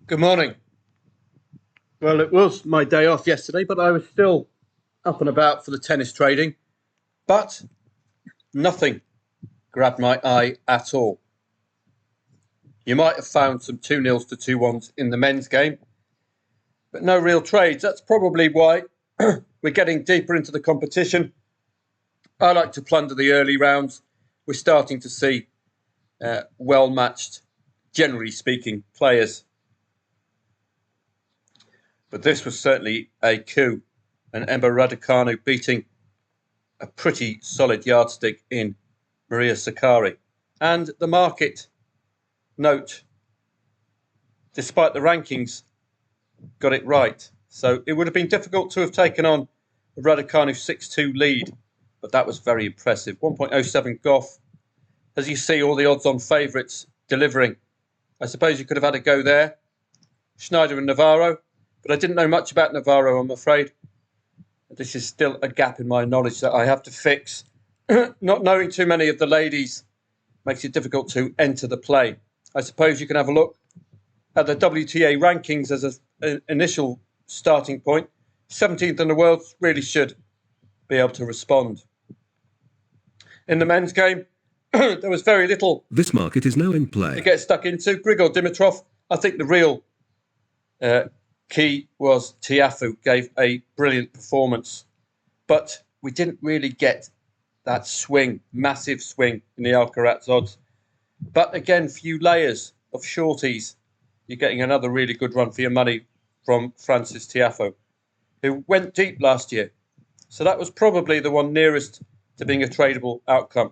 Good morning. Well, it was my day off yesterday, but I was still up and about for the tennis trading. But nothing grabbed my eye at all. You might have found some 2-0s to 2-1s in the men's game, but no real trades. That's probably why we're getting deeper into the competition. I like to plunder the early rounds. We're starting to see well-matched, generally speaking, players. But this was certainly a coup, and Emma Raducanu beating a pretty solid yardstick in Maria Sakkari. And the market note, despite the rankings, got it right. So it would have been difficult to have taken on a Raducanu 6-2 lead, but that was very impressive. 1.07 Goff. As you see, all the odds-on favourites delivering. I suppose you could have had a go there. Schneider and Navarro, but I didn't know much about Navarro, I'm afraid. This is still a gap in my knowledge that I have to fix. Not knowing too many of the ladies makes it difficult to enter the play. I suppose you can have a look at the WTA rankings as an initial starting point. 17th in the world, really should be able to respond. In the men's game, there was very little. This market is now in play. To get stuck into. Grigor Dimitrov, I think the real key was Tiafoe gave a brilliant performance, but we didn't really get that swing, massive swing in the Alcaraz odds. But again, few layers of shorties. You're getting another really good run for your money from Frances Tiafoe, who went deep last year. So that was probably the one nearest to being a tradable outcome.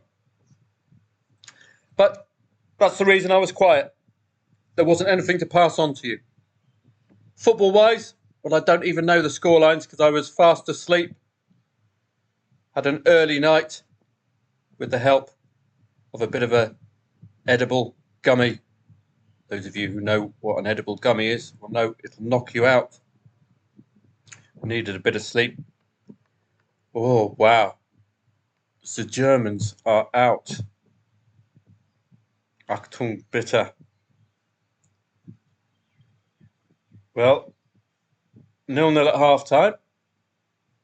But that's the reason I was quiet. There wasn't anything to pass on to you. Football-wise, well, I don't even know the scorelines because I was fast asleep. Had an early night with the help of a bit of a edible gummy. Those of you who know what an edible gummy is will know it'll knock you out. I needed a bit of sleep. Oh, wow. The Germans are out. Achtung, bitte. Well, 0-0 at half-time.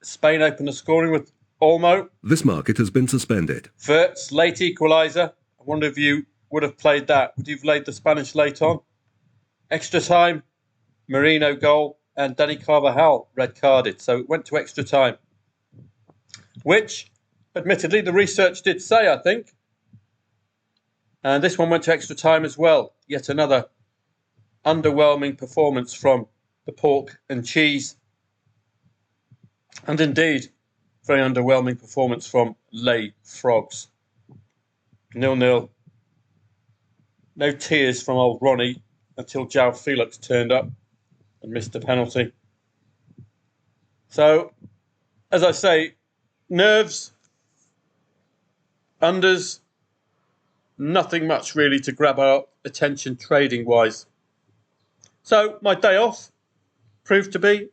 Spain opened the scoring with Olmo. This market has been suspended. Wirtz, late equaliser. I wonder if you would have played that. Would you have laid the Spanish late on? Extra time, Merino goal, and Dani Carvajal red-carded. So it went to extra time, which, admittedly, the research did say, I think. And this one went to extra time as well. Yet another underwhelming performance from the pork and cheese. And indeed, very underwhelming performance from Les Frogs. 0-0. No tears from old Ronnie until João Felix turned up and missed the penalty. So, as I say, nerves, unders, nothing much really to grab our attention trading-wise. So my day off proved to be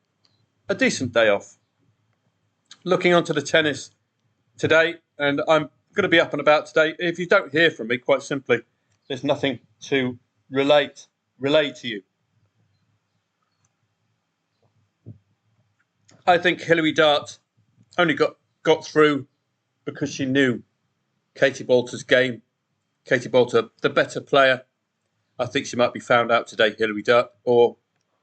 a decent day off. Looking onto the tennis today, and I'm going to be up and about today. If you don't hear from me, quite simply, there's nothing to relay to you. I think Hilary Dart only got through because she knew Katie Boulter's game. Katie Boulter, the better player. I think she might be found out today, Hilary Dart, or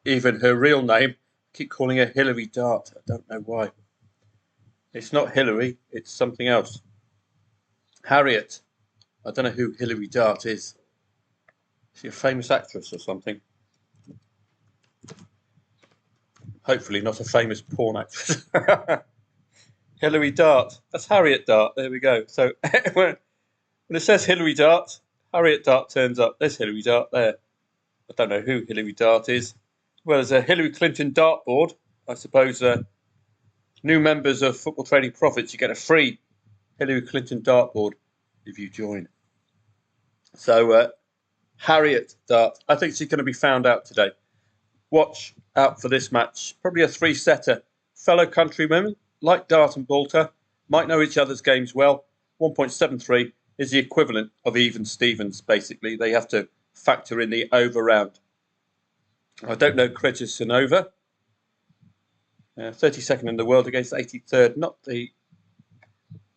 even her real name. I keep calling her Hilary Dart. I don't know why. It's not Hilary, it's something else. Harriet. I don't know who Hilary Dart is. Is she a famous actress or something? Hopefully not a famous porn actress. Hilary Dart. That's Harriet Dart. There we go. So when it says Hilary Dart, Harriet Dart turns up. There's Hilary Dart there. I don't know who Hilary Dart is. Well, there's a Hillary Clinton dartboard. I suppose new members of Football Trading Profits, you get a free Hillary Clinton dartboard if you join. So Harriet Dart, I think she's going to be found out today. Watch out for this match. Probably a three-setter. Fellow countrywomen, like Dart and Boulter, might know each other's games well. 1.73 is the equivalent of even Stevens, basically. They have to factor in the over round. I don't know Krejcirnova. 32nd in the world against 83rd. Not the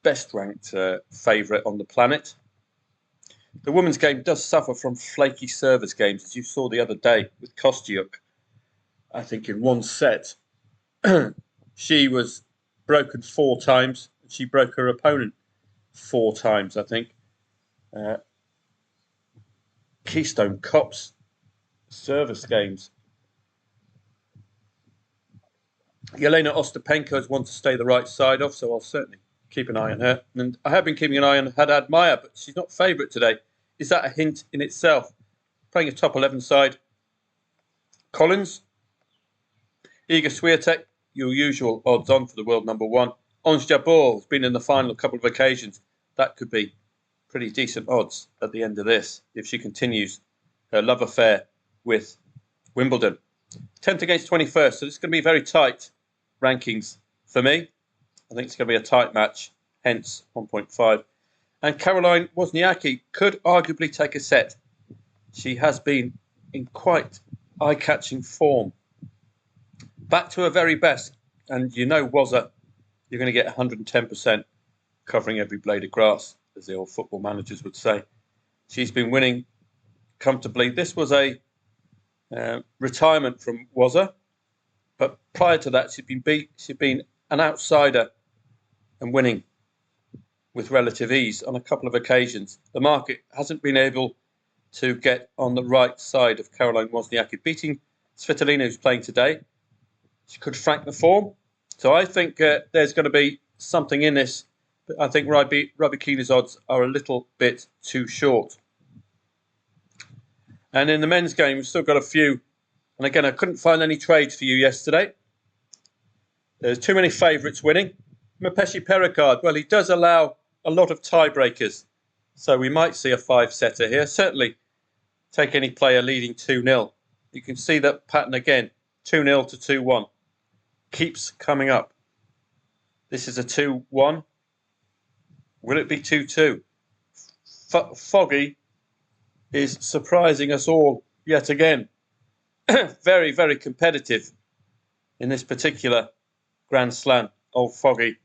best ranked favourite on the planet. The women's game does suffer from flaky service games, as you saw the other day with Kostyuk. I think in one set, she was broken 4 times. And she broke her opponent 4 times, I think. Keystone Cops service games. Yelena Ostapenko is one to stay the right side of, so I'll certainly keep an eye on her. And I have been keeping an eye on Haddad Maia, but she's not favourite today. Is that a hint in itself? Playing a top 11 side. Collins, Iga Swiatek, your usual odds on for the world number 1. Ons Jabeur has been in the final a couple of occasions. That could be pretty decent odds at the end of this if she continues her love affair with Wimbledon. 10th against 21st, so it's going to be very tight rankings for me. I think it's going to be a tight match, hence 1.5. And Caroline Wozniacki could arguably take a set. She has been in quite eye-catching form. Back to her very best, and you know Wozza, you're going to get 110% covering every blade of grass, as the old football managers would say. She's been winning comfortably. This was a retirement from Wozza, but prior to that, she'd been an outsider and winning with relative ease on a couple of occasions. The market hasn't been able to get on the right side of Caroline Wozniacki. Beating Svitolina, who's playing today, she could frank the form. So I think there's going to be something in this, but I think Rybakina's odds are a little bit too short. And in the men's game, we've still got a few. And again, I couldn't find any trades for you yesterday. There's too many favourites winning. Mapeshi Pericard, well, he does allow a lot of tiebreakers. So we might see a 5-setter here. Certainly take any player leading 2-0. You can see that pattern again. 2-0 to 2-1. Keeps coming up. This is a 2-1. Will it be 2-2? Foggy is surprising us all yet again. Very, very competitive in this particular Grand Slam. Old Foggy.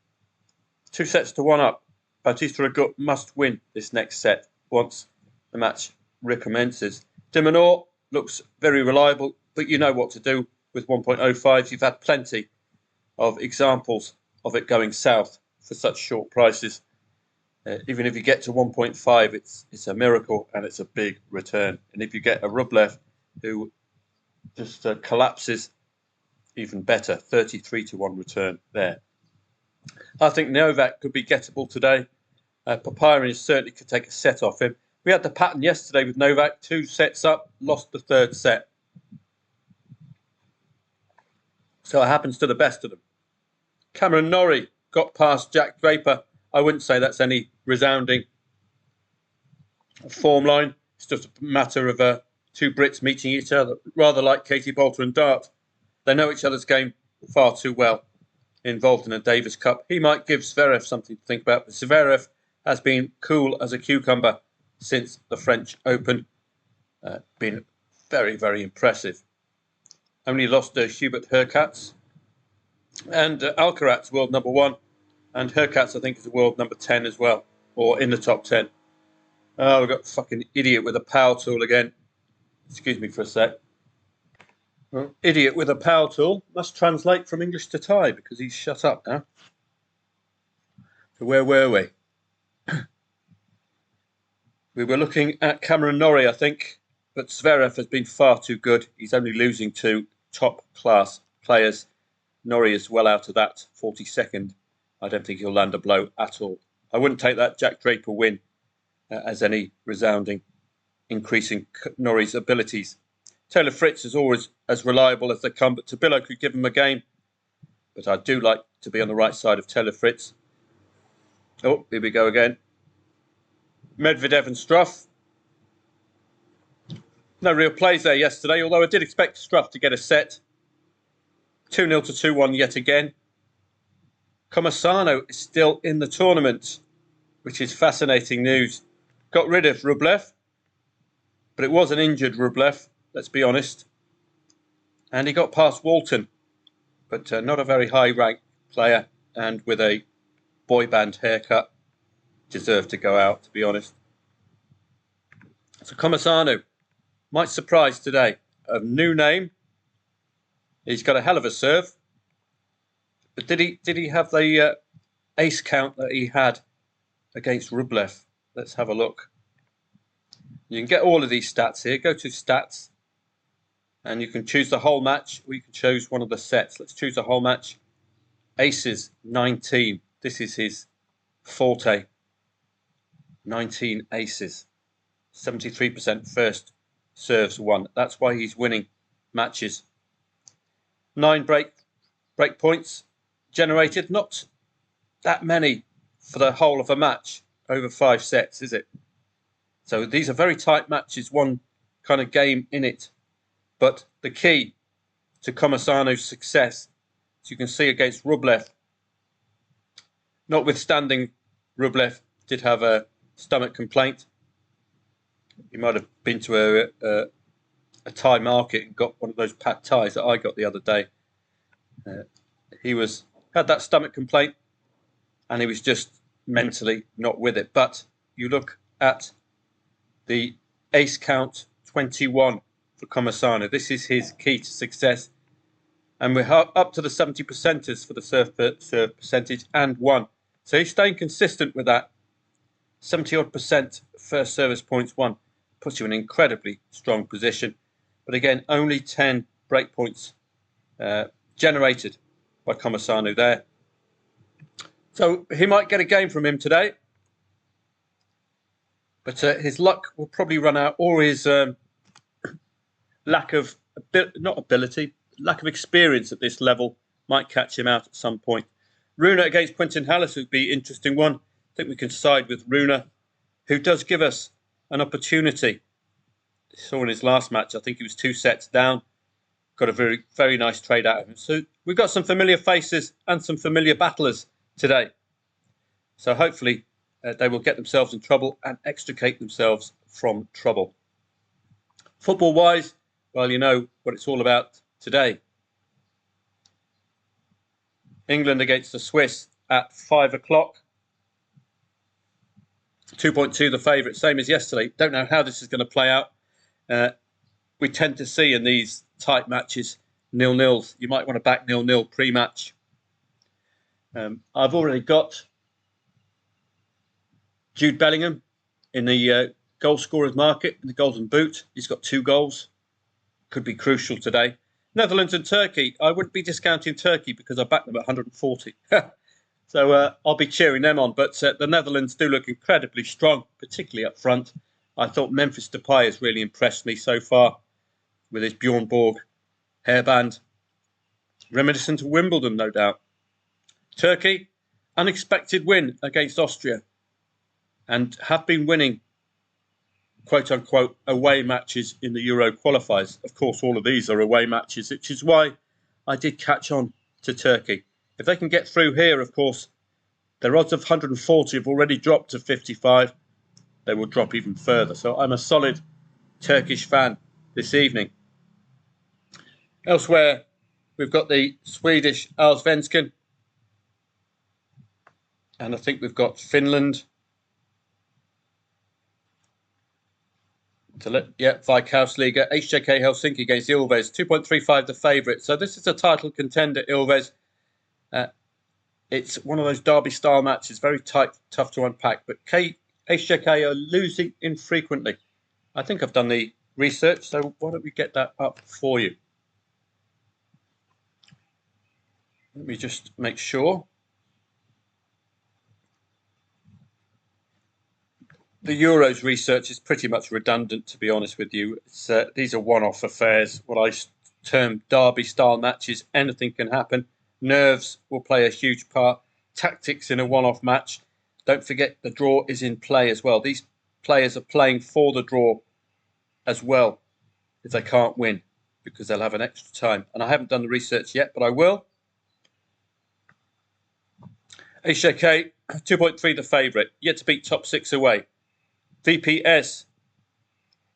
2 sets to 1 up. Bautista Agut must win this next set once the match recommences. De Minaur looks very reliable, but you know what to do with 1.05s. You've had plenty of examples of it going south for such short prices. Even if you get to 1.5, it's a miracle and it's a big return. And if you get a Rublev who just collapses, even better, 33 to 1 return there. I think Novak could be gettable today. Papirin certainly could take a set off him. We had the pattern yesterday with Novak, 2 sets up, lost the 3rd set. So it happens to the best of them. Cameron Norrie got past Jack Draper. I wouldn't say that's any resounding form line. It's just a matter of 2 Brits meeting each other, rather like Katie Boulter and Dart. They know each other's game far too well. Involved in a Davis Cup. He might give Zverev something to think about. But Zverev has been cool as a cucumber since the French Open. Been very, very impressive. Only lost Hubert Hurkacz. And Alcaraz, world number 1. And Hurkacz, I think, is the world number 10 as well. Or in the top 10. Oh, we've got a fucking idiot with a power tool again. Excuse me for a sec. Well, idiot with a power tool must translate from English to Thai because he's shut up now. So where were we? We were looking at Cameron Norrie, I think, but Zverev has been far too good. He's only losing to top-class players. Norrie is well out of that, 42nd. I don't think he'll land a blow at all. I wouldn't take that Jack Draper win as any resounding increasing Norrie's abilities. Taylor Fritz is always as reliable as they come, but Tabilo could give him a game. But I do like to be on the right side of Taylor Fritz. Oh, here we go again. Medvedev and Struff. No real plays there yesterday, although I did expect Struff to get a set. 2-0 to 2-1 yet again. Comersano is still in the tournament, which is fascinating news. Got rid of Rublev, but it was an injured Rublev, let's be honest. And he got past Walton, but not a very high-ranked player, and with a boy band haircut, deserved to go out, to be honest. So Comesaña might surprise today. A new name. He's got a hell of a serve. But did he have the ace count that he had against Rublev? Let's have a look. You can get all of these stats here. Go to stats. And you can choose the whole match, or you can choose one of the sets. Let's choose the whole match. Aces, 19. This is his forte. 19 aces. 73% first serves won. That's why he's winning matches. 9 break points generated. Not that many for the whole of a match. Over 5 sets, is it? So these are very tight matches. One kind of game in it. But the key to Comesaña's success, as you can see against Rublev, notwithstanding Rublev did have a stomach complaint. He might have been to a Thai market and got one of those pad Thais that I got the other day. He had that stomach complaint, and he was just mentally not with it. But you look at the ace count 21 for Comesaña. This is his key to success. And we're up to the 70%ers for the serve percentage and 1. So he's staying consistent with that. 70-odd% first service points won. Puts you in an incredibly strong position. But again, only 10 break points generated by Comesaña there. So he might get a game from him today. But his luck will probably run out, or his lack of experience at this level might catch him out at some point. Rune against Quinton Hallis would be an interesting one. I think we can side with Rune, who does give us an opportunity. Saw in his last match, I think he was 2 sets down. Got a very, very nice trade out of him. So we've got some familiar faces and some familiar battlers today. So hopefully they will get themselves in trouble and extricate themselves from trouble. Football-wise, well, you know what it's all about today. England against the Swiss at 5 o'clock. 2.2 the favourite, same as yesterday. Don't know how this is going to play out. We tend to see in these tight matches 0-0s. You might want to back 0-0 pre-match. I've already got Jude Bellingham in the goal scorers market, in the Golden Boot. He's got 2 goals. Could be crucial today. Netherlands and Turkey. I wouldn't be discounting Turkey because I backed them at 140. So I'll be cheering them on. But the Netherlands do look incredibly strong, particularly up front. I thought Memphis Depay has really impressed me so far with his Bjorn Borg hairband. Reminiscent of Wimbledon, no doubt. Turkey, unexpected win against Austria, and have been winning, quote-unquote, away matches in the Euro qualifiers. Of course, all of these are away matches, which is why I did catch on to Turkey. If they can get through here, of course, their odds of 140 have already dropped to 55. They will drop even further. So I'm a solid Turkish fan this evening. Elsewhere, we've got the Swedish Allsvenskan. And I think we've got Finland. Veikkausliiga, HJK Helsinki against Ilves, 2.35 the favourite. So this is a title contender, Ilves. It's one of those derby-style matches, very tight, tough to unpack. But HJK are losing infrequently. I think I've done the research, so why don't we get that up for you? Let me just make sure. The Euros research is pretty much redundant, to be honest with you. These are one-off affairs, what I term derby-style matches. Anything can happen. Nerves will play a huge part. Tactics in a one-off match. Don't forget the draw is in play as well. These players are playing for the draw as well if they can't win, because they'll have an extra time. And I haven't done the research yet, but I will. HJK, 2.3 the favourite. Yet to beat top 6 away. VPS,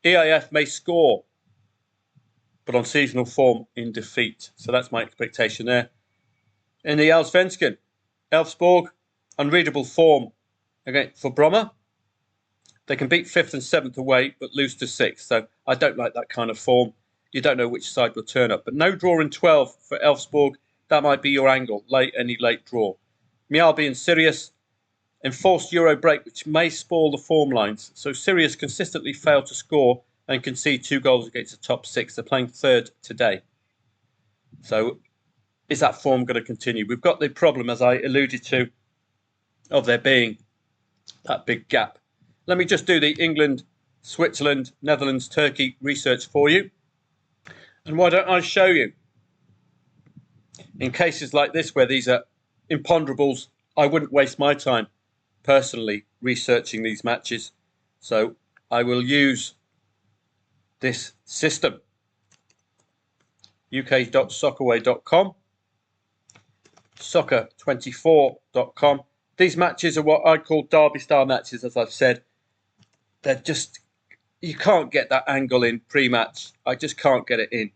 EIF may score. but on seasonal form in defeat. So that's my expectation there. In the Allsvenskan, Elfsborg, unreadable form again for Bromma. They can beat 5th and 7th away, but lose to 6th. So I don't like that kind of form. You don't know which side will turn up. But no draw in 12 for Elfsborg. That might be your angle. Any late draw. Mjällby and Sirius, enforced Euro break, which may spoil the form lines. So Sirius consistently fail to score and concede 2 goals against the top 6. They're playing 3rd today. So is that form going to continue? We've got the problem, as I alluded to, of there being that big gap. Let me just do the England, Switzerland, Netherlands, Turkey research for you. And why don't I show you? In cases like this, where these are imponderables, I wouldn't waste my time personally researching these matches. So I will use this system, uk.soccerway.com, soccer24.com. These matches are what I call derby style matches, as I've said. They're just, you can't get that angle in pre-match. I just can't get it in.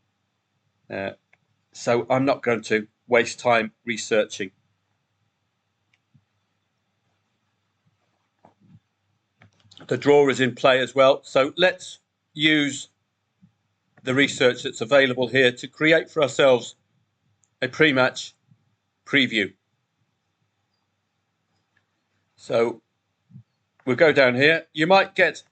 So I'm not going to waste time researching. The draw is in play as well. So let's use the research that's available here to create for ourselves a pre-match preview. So we'll go down here. You might get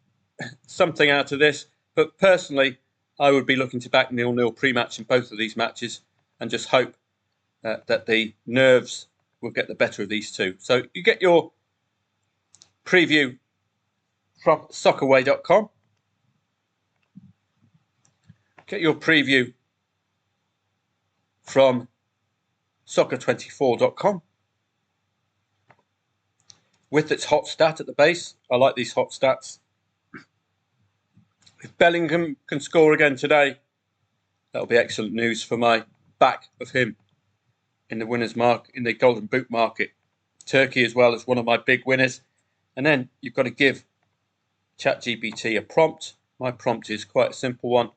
something out of this, but personally, I would be looking to back 0-0 pre-match in both of these matches and just hope that the nerves will get the better of these two. So you get your preview from soccerway.com. Get your preview from soccer24.com. With its hot stat at the base. I like these hot stats. If Bellingham can score again today, that'll be excellent news for my back of him in the winners' mark, in the Golden Boot market. Turkey as well as one of my big winners. And then you've got to give ChatGPT a prompt. My prompt is quite a simple one.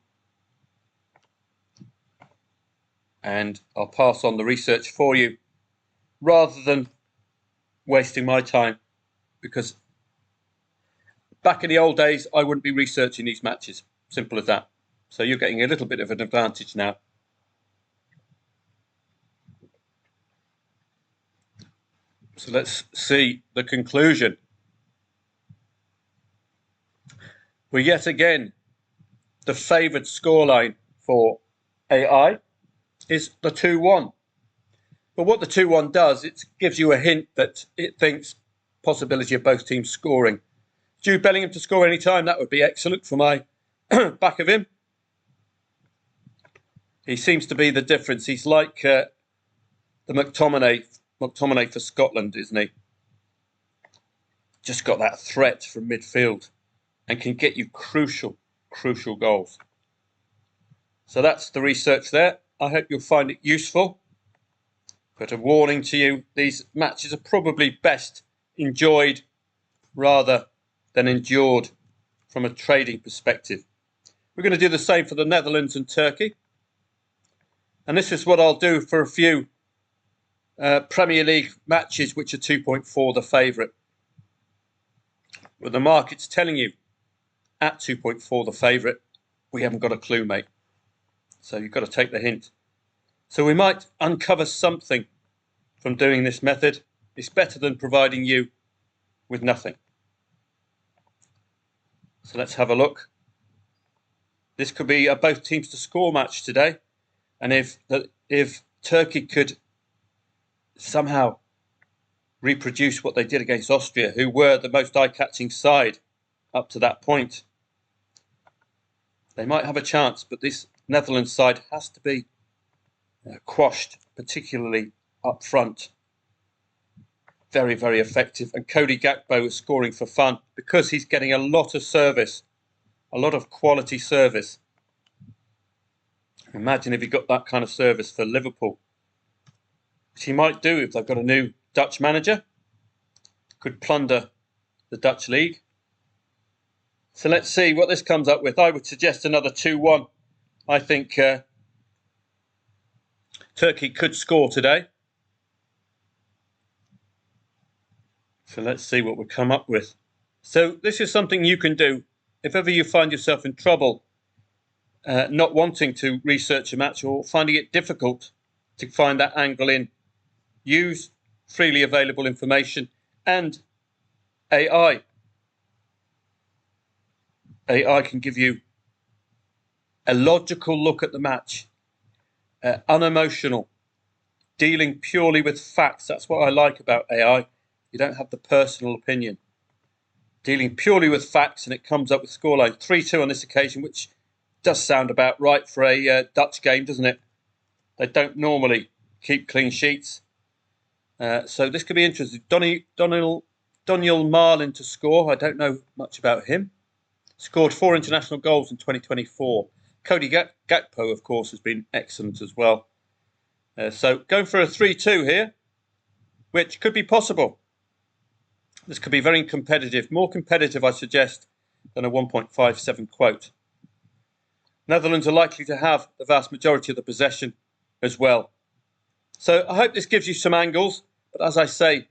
And I'll pass on the research for you rather than wasting my time, because back in the old days, I wouldn't be researching these matches. Simple as that. So you're getting a little bit of an advantage now. So let's see the conclusion. Well, yet again, the favoured scoreline for AI is the 2-1. But what the 2-1 does, it gives you a hint that it thinks possibility of both teams scoring. Jude Bellingham to score any time, that would be excellent for my back of him. He seems to be the difference. He's like the McTominay for Scotland, isn't he? Just got that threat from midfield and can get you crucial goals. So that's the research there. I hope you'll find it useful. But a warning to you, these matches are probably best enjoyed rather than endured from a trading perspective. We're going to do the same for the Netherlands and Turkey. And this is what I'll do for a few Premier League matches which are 2.4 the favourite. Well, the market's telling you at 2.4 the favourite, we haven't got a clue, mate. So you've got to take the hint. So we might uncover something from doing this method. It's better than providing you with nothing. So let's have a look. This could be a both teams to score match today. And if Turkey could somehow reproduce what they did against Austria, who were the most eye-catching side up to that point, they might have a chance. But this Netherlands side has to be quashed, particularly up front. Very, very effective. And Cody Gakpo is scoring for fun because he's getting a lot of service, a lot of quality service. Imagine if he got that kind of service for Liverpool, which he might do if they've got a new Dutch manager. Could plunder the Dutch league. So let's see what this comes up with. I would suggest another 2-1 I think Turkey could score today. So let's see what we come up with. So this is something you can do if ever you find yourself in trouble, not wanting to research a match or finding it difficult to find that angle in. Use freely available information and AI. AI can give you a logical look at the match, unemotional, dealing purely with facts. That's what I like about AI. You don't have the personal opinion. Dealing purely with facts, and it comes up with scoreline 3-2 on this occasion, which does sound about right for a Dutch game, doesn't it? They don't normally keep clean sheets. So this could be interesting. Doniel Marlin to score. I don't know much about him. Scored 4 international goals in 2024. Cody Gakpo, of course, has been excellent as well. So going for a 3-2 here, which could be possible. This could be very competitive. More competitive, I suggest, than a 1.57 quote. Netherlands are likely to have the vast majority of the possession as well. So I hope this gives you some angles. But as I say,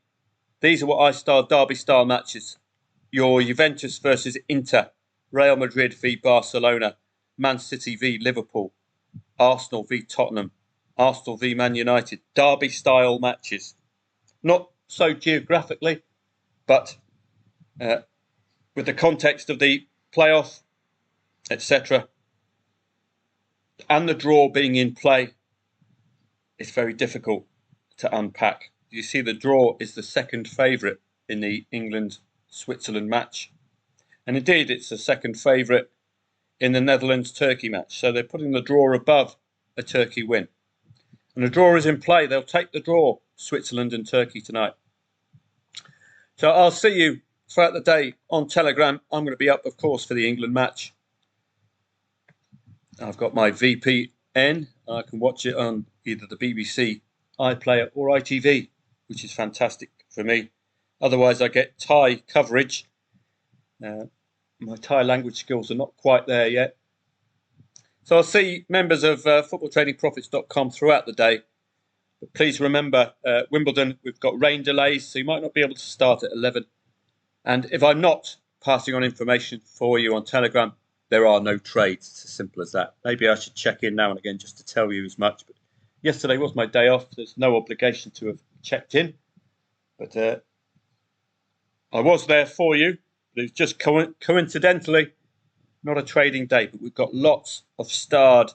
these are what I style derby-style matches. Your Juventus versus Inter, Real Madrid v Barcelona, Man City v Liverpool, Arsenal v Tottenham, Arsenal v Man United. Derby-style matches. Not so geographically, but with the context of the playoff, etc., and the draw being in play, it's very difficult to unpack. You see, the draw is the second favourite in the England-Switzerland match. And indeed, it's the second favourite in the Netherlands-Turkey match. So they're putting the draw above a Turkey win. And the draw is in play. They'll take the draw, Switzerland and Turkey tonight. So I'll see you throughout the day on Telegram. I'm going to be up, of course, for the England match. I've got my VPN. I can watch it on either the BBC, iPlayer or ITV, which is fantastic for me. Otherwise, I get Thai coverage. My Thai language skills are not quite there yet. So I'll see members of footballtradingprofits.com throughout the day. But please remember, Wimbledon, we've got rain delays, so you might not be able to start at 11. And if I'm not passing on information for you on Telegram, there are no trades. It's as simple as that. Maybe I should check in now and again just to tell you as much. But yesterday was my day off. There's no obligation to have checked in. But I was there for you. But it's just coincidentally not a trading day. But we've got lots of starred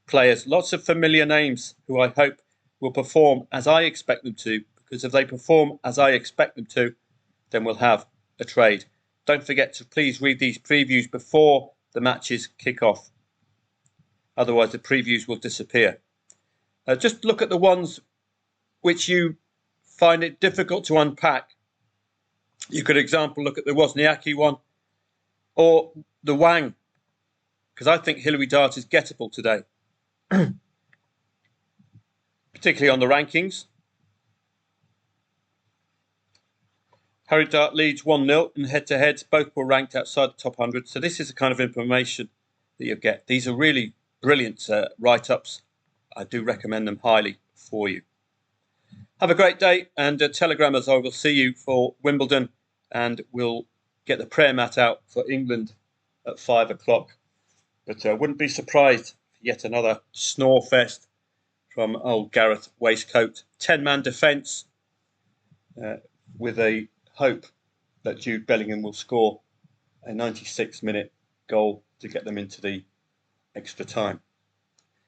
players, lots of familiar names who I hope will perform as I expect them to. Because if they perform as I expect them to, then we'll have a trade. Don't forget to please read these previews before the matches kick off. Otherwise, the previews will disappear. Just look at the ones which you find it difficult to unpack. You could, example, look at the Wozniacki one or the Wang, because I think Hilary Dart is gettable today, particularly on the rankings. Harry Dart leads 1-0 in head-to-heads. Both were ranked outside the top 100. So this is the kind of information that you get. These are really brilliant write-ups. I do recommend them highly for you. Have a great day, and Telegrammers, I will see you for Wimbledon, and we'll get the prayer mat out for England at 5 o'clock. But I wouldn't be surprised for yet another snore fest from old Gareth Waistcoat. 10-man defence with a hope that Jude Bellingham will score a 96-minute goal to get them into the extra time.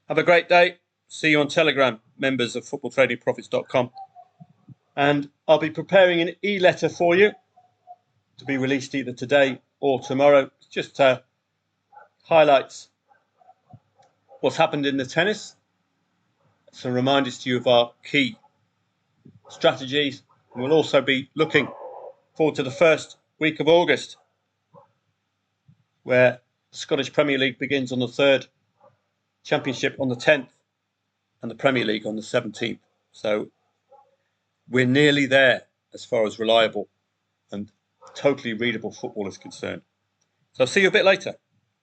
Have a great day. See you on Telegram, members of footballtradingprofits.com. And I'll be preparing an e-letter for you to be released either today or tomorrow. Just highlights what's happened in the tennis. Some reminders to you of our key strategies. And we'll also be looking forward to the first week of August, where the Scottish Premier League begins on the 3rd, Championship on the 10th, and the Premier League on the 17th. So we're nearly there as far as reliable and totally readable football is concerned. So I'll see you a bit later.